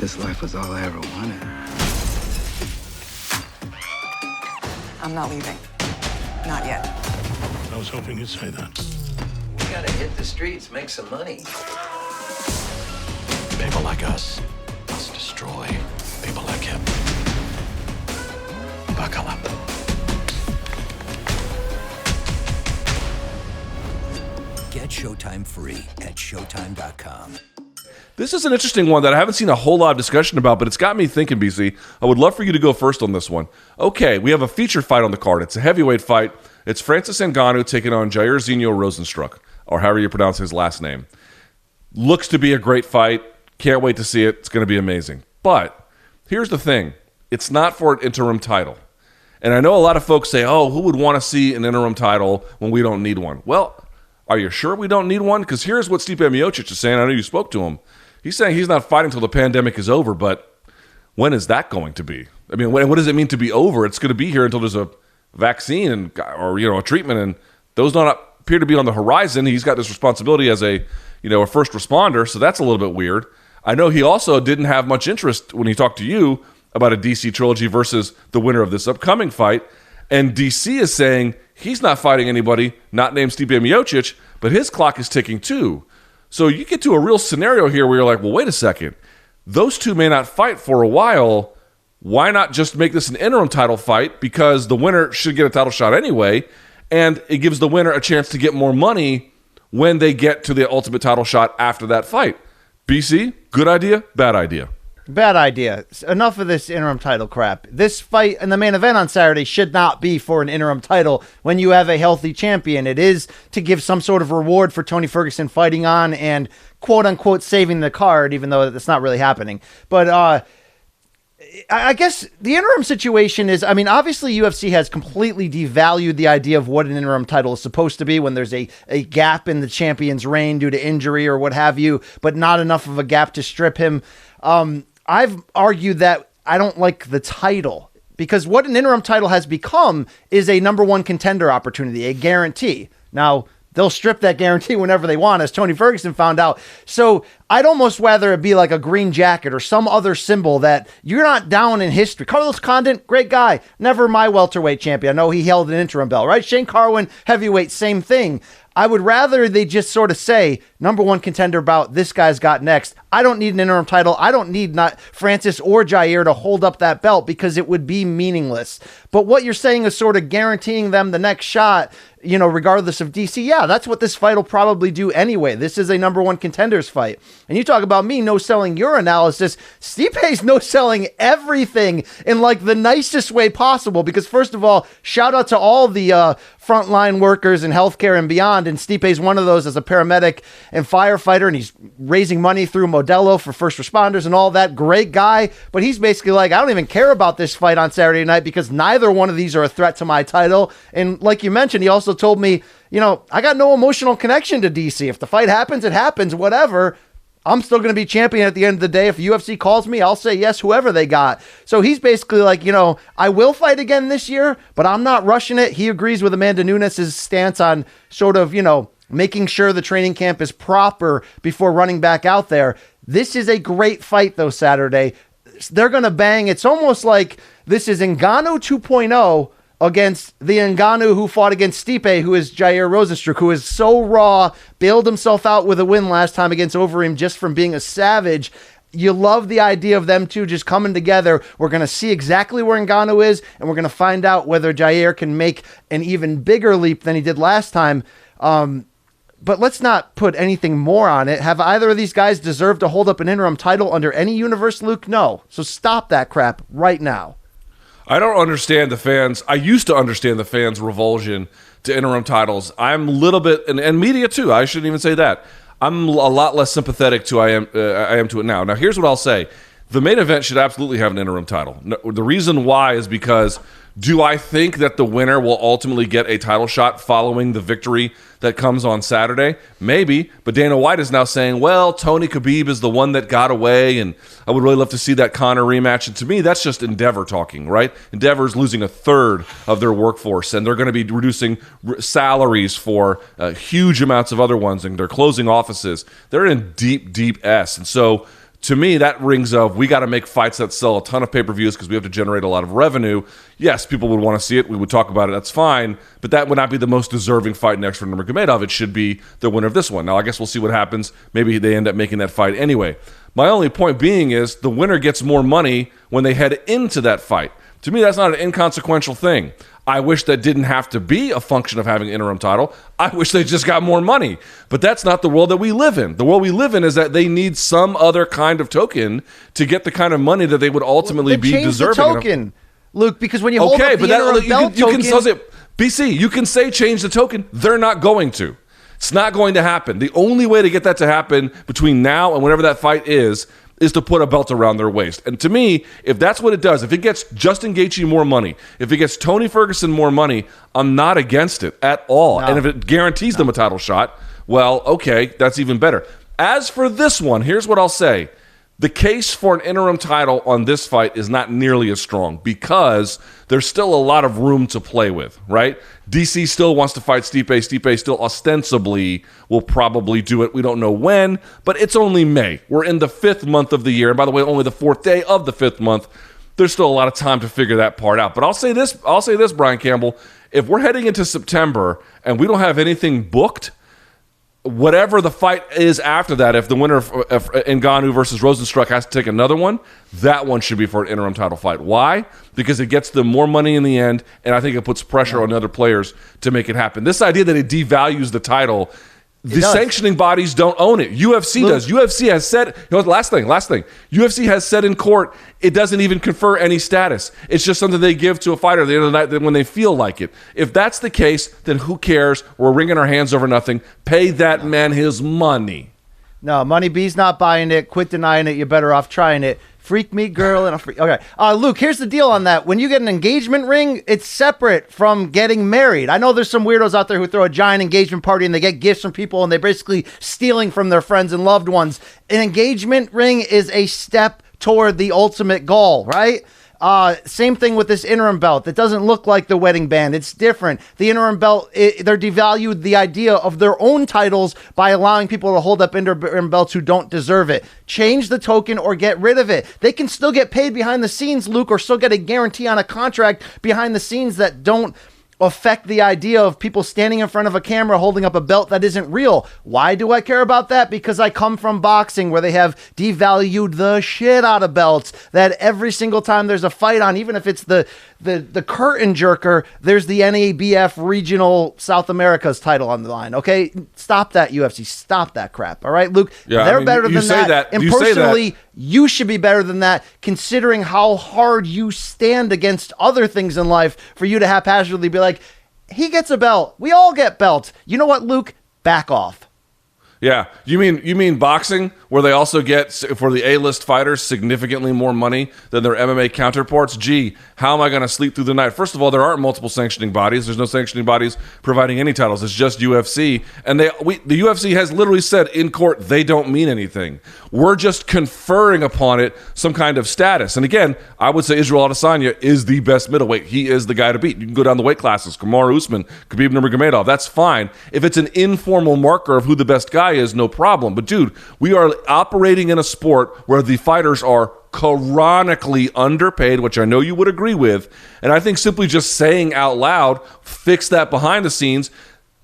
this life was all I ever wanted. I'm not leaving. Not yet. I was hoping you'd say that. We gotta hit the streets, make some money. People like us must destroy people like him. Buckle up. Get Showtime free at Showtime.com. This is an interesting one that I haven't seen a whole lot of discussion about, but it's got me thinking, BC. I would love for you to go first on this one. Okay, we have a feature fight on the card. It's a heavyweight fight. It's Francis Ngannou taking on Jairzinho Rozenstruik, or however you pronounce his last name. Looks to be a great fight. Can't wait to see it. It's going to be amazing. But here's the thing. It's not for an interim title. And I know a lot of folks say, oh, who would want to see an interim title when we don't need one? Well, are you sure we don't need one? Because here's what Stipe Miocic is saying. I know you spoke to him. He's saying he's not fighting until the pandemic is over, but when is that going to be? I mean, what does it mean to be over? It's going to be here until there's a vaccine or a treatment, and those don't appear to be on the horizon. He's got this responsibility as a first responder, so that's a little bit weird. I know he also didn't have much interest when he talked to you about a DC trilogy versus the winner of this upcoming fight, and DC is saying he's not fighting anybody not named Stipe Miocic, but his clock is ticking too. So you get to a real scenario here where you're like, well, wait a second. Those two may not fight for a while. Why not just make this an interim title fight? Because the winner should get a title shot anyway, and it gives the winner a chance to get more money when they get to the ultimate title shot after that fight. BC, good idea, bad idea? Bad idea. Enough of this interim title crap. This fight in the main event on Saturday should not be for an interim title when you have a healthy champion. It is to give some sort of reward for Tony Ferguson fighting on and quote-unquote saving the card, even though that's not really happening. But I guess the interim situation is, I mean, obviously UFC has completely devalued the idea of what an interim title is supposed to be when there's a gap in the champion's reign due to injury or what have you, but not enough of a gap to strip him. I've argued that I don't like the title because what an interim title has become is a number one contender opportunity, a guarantee. Now, they'll strip that guarantee whenever they want, as Tony Ferguson found out. So I'd almost rather it be like a green jacket or some other symbol that you're not down in history. Carlos Condit, great guy, never my welterweight champion. I know he held an interim belt, right? Shane Carwin, heavyweight, same thing. I would rather they just sort of say, number one contender bout, this guy's got next. I don't need an interim title. I don't need not Francis or Jair to hold up that belt because it would be meaningless. But what you're saying is sort of guaranteeing them the next shot, regardless of DC. Yeah, that's what this fight will probably do anyway. This is a number one contenders fight. And you talk about me no-selling your analysis. Stipe's no-selling everything in like the nicest way possible because first of all, shout out to all the frontline workers in healthcare and beyond. And Stipe's one of those as a paramedic and firefighter, and he's raising money through Modelo for first responders and all that. Great guy. But he's basically like, I don't even care about this fight on Saturday night because neither one of these are a threat to my title. And like you mentioned, he also told me, I got no emotional connection to DC. If the fight happens, it happens, whatever. I'm still going to be champion at the end of the day. If UFC calls me, I'll say yes, whoever they got. So he's basically like, I will fight again this year, but I'm not rushing it. He agrees with Amanda Nunes' stance on sort of, making sure the training camp is proper before running back out there. This is a great fight, though, Saturday. They're going to bang. It's almost like this is Ngannou 2.0 against the Ngannou who fought against Stipe, who is Jair Rozenstruik, who is so raw, bailed himself out with a win last time against Overeem just from being a savage. You love the idea of them two just coming together. We're going to see exactly where Ngannou is, and we're going to find out whether Jair can make an even bigger leap than he did last time. But let's not put anything more on it. Have either of these guys deserved to hold up an interim title under any universe, Luke? No. So stop that crap right now. I don't understand the fans. I used to understand the fans' revulsion to interim titles. I'm a little bit, and media too, I shouldn't even say that. I'm a lot less sympathetic to I am to it now. Now, here's what I'll say. The main event should absolutely have an interim title. No, the reason why is because do I think that the winner will ultimately get a title shot following the victory that comes on Saturday? Maybe, but Dana White is now saying, well, Tony Khabib is the one that got away, and I would really love to see that Conor rematch. And to me, that's just Endeavor talking, right? Endeavor's losing a third of their workforce, and they're going to be reducing salaries for huge amounts of other ones, and they're closing offices. They're in deep, deep S. And so To me, that rings of, we got to make fights that sell a ton of pay-per-views because we have to generate a lot of revenue. Yes, people would want to see it. We would talk about it. That's fine. But that would not be the most deserving fight next for Nurmagomedov. It should be the winner of this one. Now, I guess we'll see what happens. Maybe they end up making that fight anyway. My only point being is the winner gets more money when they head into that fight. To me, that's not an inconsequential thing. I wish that didn't have to be a function of having an interim title. I wish they just got more money. But that's not the world that we live in. The world we live in is that they need some other kind of token to get the kind of money that they would ultimately be deserving. The token, Luke, because when you hold up the interim belt token... BC, you can say change the token. They're not going to. It's not going to happen. The only way to get that to happen between now and whenever that fight is to put a belt around their waist. And to me, if that's what it does, if it gets Justin Gaethje more money, if it gets Tony Ferguson more money, I'm not against it at all. No. And if it guarantees them a title shot, well, okay, that's even better. As for this one, here's what I'll say. The case for an interim title on this fight is not nearly as strong because there's still a lot of room to play with, right? DC still wants to fight Stipe. Stipe still ostensibly will probably do it. We don't know when, but it's only May. We're in the 5th month of the year. And by the way, only the 4th day of the 5th month. There's still a lot of time to figure that part out. But I'll say this, Brian Campbell. If we're heading into September and we don't have anything booked, whatever the fight is after that, if the winner of Ngannou versus Rozenstruik has to take another one, that one should be for an interim title fight. Why? Because it gets them more money in the end, and I think it puts pressure on other players to make it happen. This idea that it devalues the title, the sanctioning bodies don't own it. UFC does. UFC has said, last thing. UFC has said in court it doesn't even confer any status. It's just something they give to a fighter at the end of the night when they feel like it. If that's the case, then who cares? We're wringing our hands over nothing. Pay that man his money. No, Money B's not buying it. Quit denying it. You're better off trying it. Freak me, girl, and a freak. Okay. Luke, here's the deal on that. When you get an engagement ring, it's separate from getting married. I know there's some weirdos out there who throw a giant engagement party and they get gifts from people and they're basically stealing from their friends and loved ones. An engagement ring is a step toward the ultimate goal, right? Same thing with this interim belt. It doesn't look like the wedding band. It's different. The interim belt, they're devalued the idea of their own titles by allowing people to hold up interim belts who don't deserve it. Change the token or get rid of it. They can still get paid behind the scenes, Luke, or still get a guarantee on a contract behind the scenes that don't affect the idea of people standing in front of a camera holding up a belt that isn't real. Why do I care about that? Because I come from boxing where they have devalued the shit out of belts, that every single time there's a fight on, even if it's the curtain jerker, there's the NABF regional South America's title on the line. Okay, stop that, UFC. Stop that crap. All right, Luke. Yeah, they're better than that. And personally, you should be better than that, considering how hard you stand against other things in life for you to haphazardly be like, he gets a belt. We all get belts. You know what, Luke? Back off. Yeah, you mean boxing, where they also get, for the A-list fighters, significantly more money than their MMA counterparts? Gee, how am I going to sleep through the night? First of all, there aren't multiple sanctioning bodies. There's no sanctioning bodies providing any titles. It's just UFC. And the UFC has literally said in court they don't mean anything. We're just conferring upon it some kind of status. And again, I would say Israel Adesanya is the best middleweight. He is the guy to beat. You can go down the weight classes. Kamaru Usman, Khabib Nurmagomedov. That's fine. If it's an informal marker of who the best guy is, no problem. But dude, we are operating in a sport where the fighters are chronically underpaid, which I know you would agree with. And I think simply just saying out loud, fix that behind the scenes,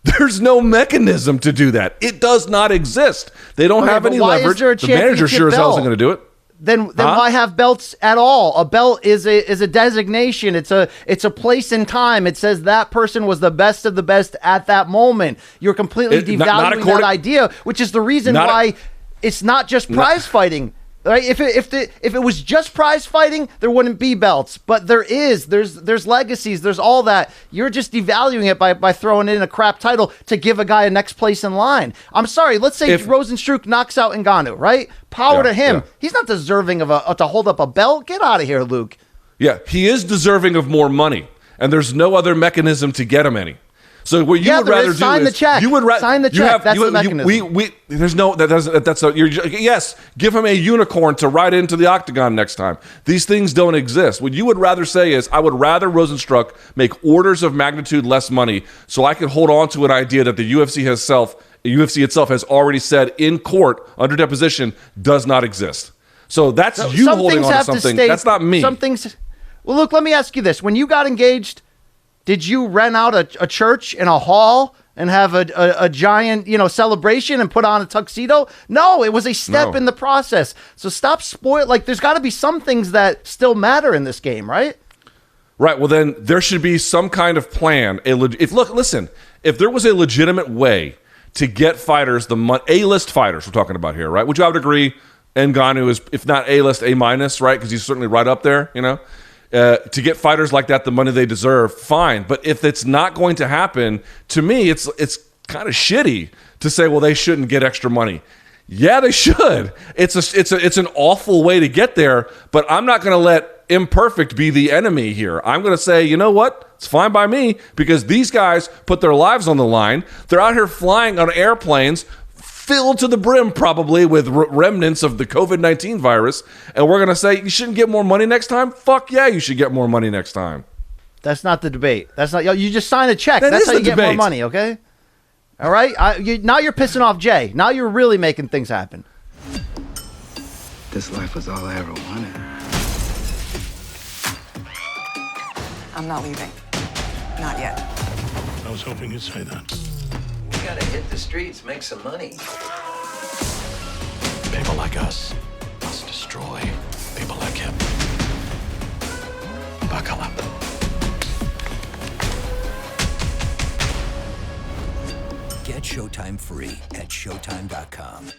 there's no mechanism to do that. It does not exist. They don't have any leverage. The manager sure as hell isn't going to do it. Then why have belts at all? A belt is a designation. It's a place in time. It says that person was the best of the best at that moment. You're completely devaluing that idea, which is the reason why it's not just prize fighting. Right? If it was just prize fighting, there wouldn't be belts. But there's legacies, there's all that. You're just devaluing it by throwing in a crap title to give a guy a next place in line. I'm sorry, let's say Rozenstruik knocks out Ngannou, right? Power to him. Yeah. He's not deserving of to hold up a belt. Get out of here, Luke. Yeah, he is deserving of more money, and there's no other mechanism to get him any. So what you would rather do sign the check. You would sign the check. That's the mechanism. There's no yes. Give him a unicorn to ride into the octagon next time. These things don't exist. What you would rather say is, I would rather Rozenstruik make orders of magnitude less money, so I could hold on to an idea that the UFC itself has already said in court under deposition does not exist. So that's you Some holding things on to have something. stay- That's not me. Some things. Well, look, let me ask you this: when you got engaged, did you rent out a church in a hall and have a giant, celebration and put on a tuxedo? No, it was a step in the process. So stop like, there's got to be some things that still matter in this game, right? Right. Well, then there should be some kind of plan. If there was a legitimate way to get fighters A-list fighters we're talking about here, right? Which I would agree, Ngannou is, if not A-list, A-, right? Because he's certainly right up there, to get fighters like that the money they deserve, fine. But if it's not going to happen, to me, it's kind of shitty to say, well, they shouldn't get extra money. Yeah, they should. It's an awful way to get there, but I'm not going to let imperfect be the enemy here. I'm going to say, you know what? It's fine by me, because these guys put their lives on the line. They're out here flying on airplanes filled to the brim probably with remnants of the COVID-19 virus, and we're going to say you shouldn't get more money next time? Fuck yeah, you should get more money next time. That's not the debate. That's not. You just sign a check. That That's is how the you get debate. more money, okay? All right? Now you're pissing off Jay. Now you're really making things happen. This life was all I ever wanted. I'm not leaving. Not yet. I was hoping you'd say that. We gotta hit the streets, make some money. People like us must destroy people like him. Buckle up. Get Showtime free at Showtime.com.